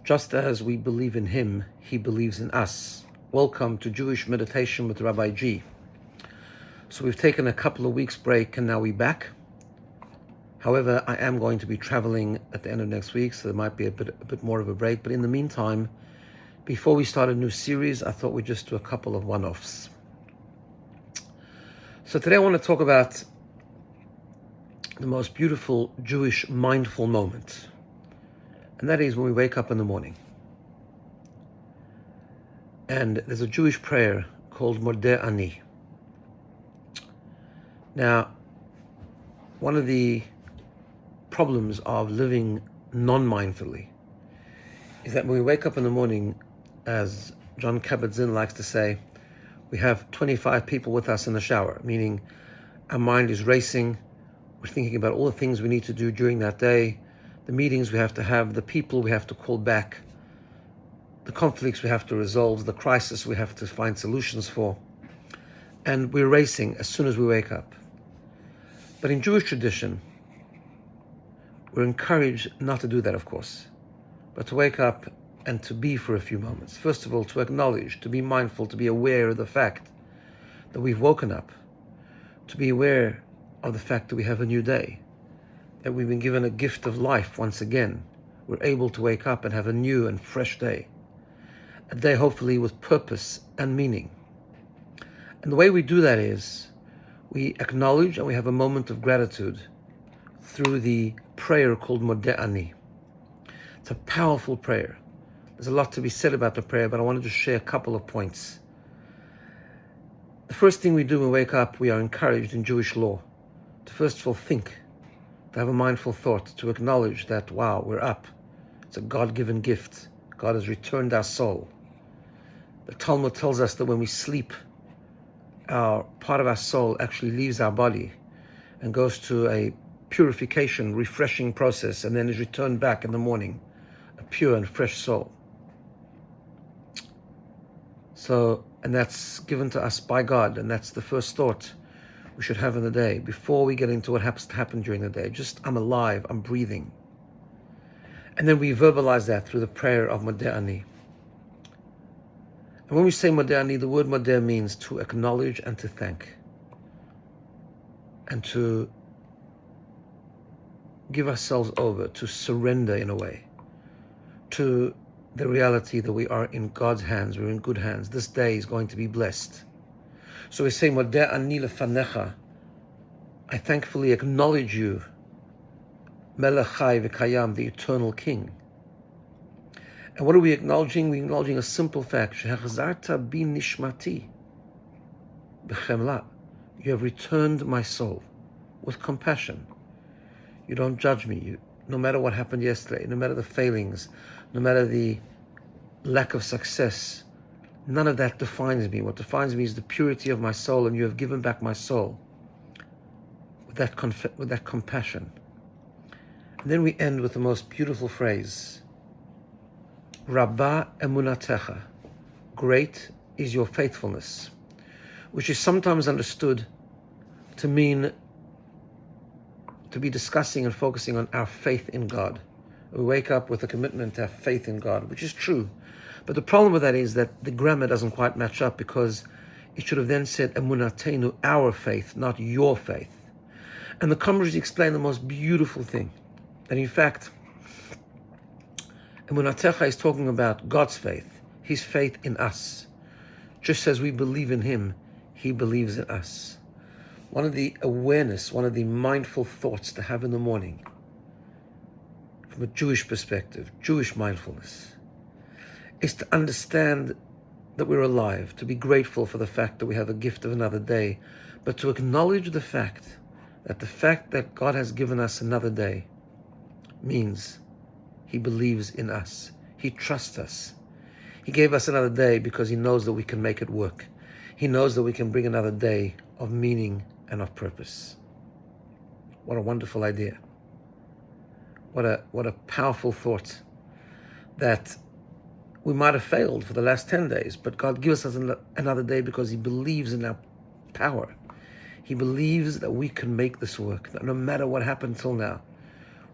Just as we believe in him, he believes in us. Welcome to Jewish Meditation with Rabbi G. So we've taken a couple of weeks break and now we're back. However, I am going to be traveling at the end of next week, so there might be a bit more of a break. But in the meantime, before we start a new series, I thought we'd just do a couple of one-offs. So today I want to talk about the most beautiful Jewish mindful moment. And that is when we wake up in the morning. And there's a Jewish prayer called Modeh Ani. Now, one of the problems of living non-mindfully is that when we wake up in the morning, as John Kabat-Zinn likes to say, we have 25 people with us in the shower, meaning our mind is racing, we're thinking about all the things we need to do during that day, the meetings we have to have, the people we have to call back, the conflicts we have to resolve, the crisis we have to find solutions for. And we're racing as soon as we wake up. But in Jewish tradition, we're encouraged not to do that, of course, but to wake up and to be for a few moments. First of all, to acknowledge, to be mindful, to be aware of the fact that we've woken up, to be aware of the fact that we have a new day, that we've been given a gift of life once again. We're able to wake up and have a new and fresh day. A day hopefully with purpose and meaning. And the way we do that is we acknowledge and we have a moment of gratitude through the prayer called Modeh Ani. It's a powerful prayer. There's a lot to be said about the prayer, but I wanted to share a couple of points. The first thing we do when we wake up, we are encouraged in Jewish law to first of all think, to have a mindful thought, to acknowledge that, wow, we're up. It's a God-given gift. God has returned our soul. The Talmud tells us that when we sleep, part of our soul actually leaves our body and goes to a purification, refreshing process, and then is returned back in the morning, a pure and fresh soul. So, and that's given to us by God, and that's the first thought we should have in the day, before we get into what happens to happen during the day. Just, I'm alive, I'm breathing. And then we verbalize that through the prayer of Modeh Ani. And when we say Modeh Ani, the word Modeh means to acknowledge and to thank. And to give ourselves over, to surrender in a way, to the reality that we are in God's hands, we're in good hands. This day is going to be blessed. So we say, Modeh Ani lefanecha, I thankfully acknowledge you, Melech Chai v'Kayam, the eternal King. And what are we acknowledging? We're acknowledging a simple fact, Shehachzarta bi nishmati b'chemla. You have returned my soul with compassion. You don't judge me. No matter what happened yesterday, no matter the failings, no matter the lack of success, none of that defines me. What defines me is the purity of my soul, and you have given back my soul with that compassion. And then we end with the most beautiful phrase, Rabbi emunatecha, great is your faithfulness, which is sometimes understood to mean to be discussing and focusing on our faith in God. We wake up with a commitment to have faith in God, which is true. But the problem with that is that the grammar doesn't quite match up, because it should have then said emunatenu, our faith, not your faith. And the commentaries explain the most beautiful thing, that in fact, emunatecha is talking about God's faith, his faith in us. Just as we believe in him, he believes in us. One of the awareness, one of the mindful thoughts to have in the morning, from a Jewish perspective, Jewish mindfulness, is to understand that we're alive, to be grateful for the fact that we have a gift of another day, but to acknowledge the fact that God has given us another day means he believes in us. He trusts us. He gave us another day because he knows that we can make it work. He knows that we can bring another day of meaning and of purpose. What a wonderful idea. What a powerful thought, that we might have failed for the last 10 days, but God gives us another day because he believes in our power. He believes that we can make this work, that no matter what happened till now,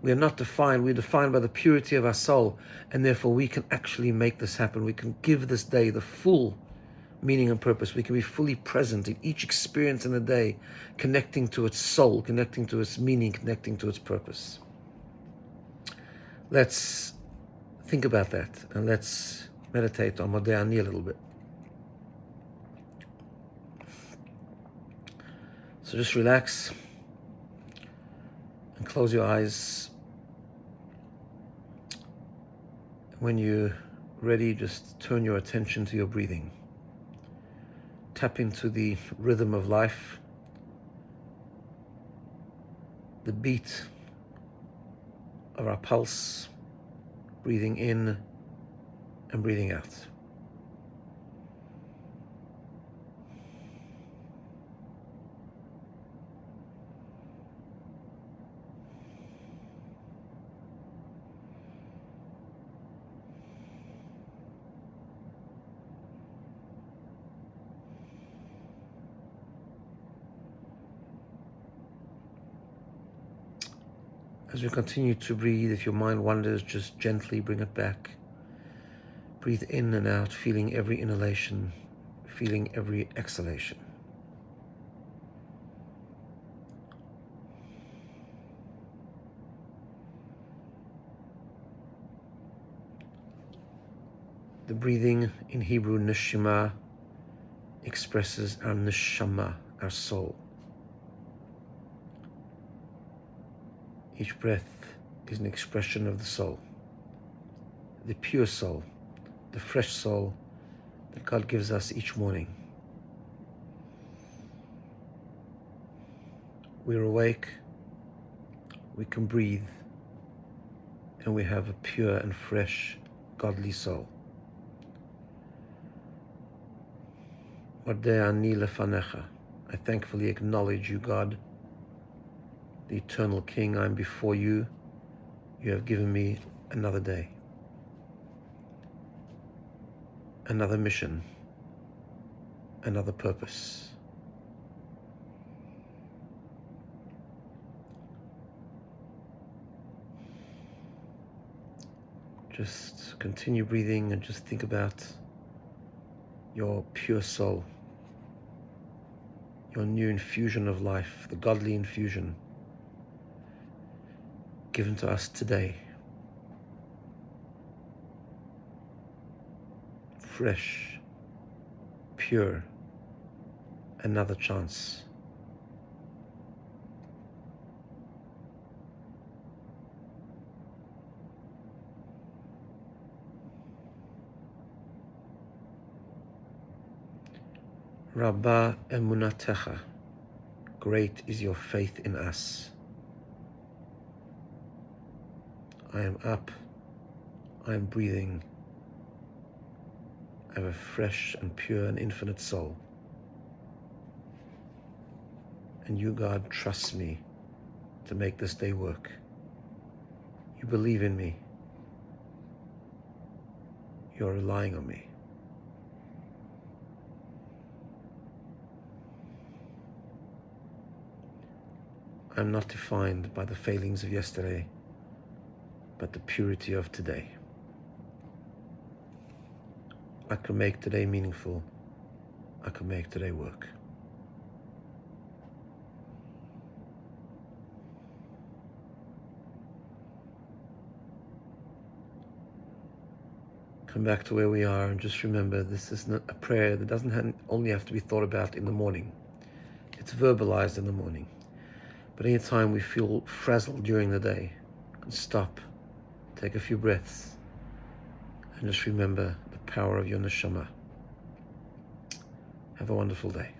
We are not defined. We're defined by the purity of our soul, and therefore we can actually make this happen. We can give this day the full meaning and purpose. We can be fully present in each experience in the day, connecting to its soul, connecting to its meaning, connecting to its purpose. Let's think about that, and let's meditate on Modeh Ani a little bit. So just relax and close your eyes. When you're ready, just turn your attention to your breathing. Tap into the rhythm of life, the beat of our pulse, breathing in and breathing out. As we continue to breathe, if your mind wanders, just gently bring it back. Breathe in and out, feeling every inhalation, feeling every exhalation. The breathing in Hebrew, neshima, expresses our neshama, our soul. Each breath is an expression of the soul, the pure soul, the fresh soul that God gives us each morning. We're awake, we can breathe, and we have a pure and fresh, godly soul. Modeh Ani lefanecha. I thankfully acknowledge you, God, the eternal King. I'm before you. You have given me another day, another mission, another purpose. Just continue breathing and just think about your pure soul, your new infusion of life, the godly infusion given to us today. Fresh, pure, another chance. Rabbi emunatecha, great is your faith in us. I am up, I am breathing, I have a fresh and pure and infinite soul. And you, God, trust me to make this day work. You believe in me. You're relying on me. I'm not defined by the failings of yesterday, but the purity of today. I can make today meaningful. I can make today work. Come back to where we are and just remember, this is not a prayer that doesn't only have to be thought about in the morning. It's verbalized in the morning. But anytime we feel frazzled during the day, we can stop, take a few breaths, and just remember the power of your neshama. Have a wonderful day.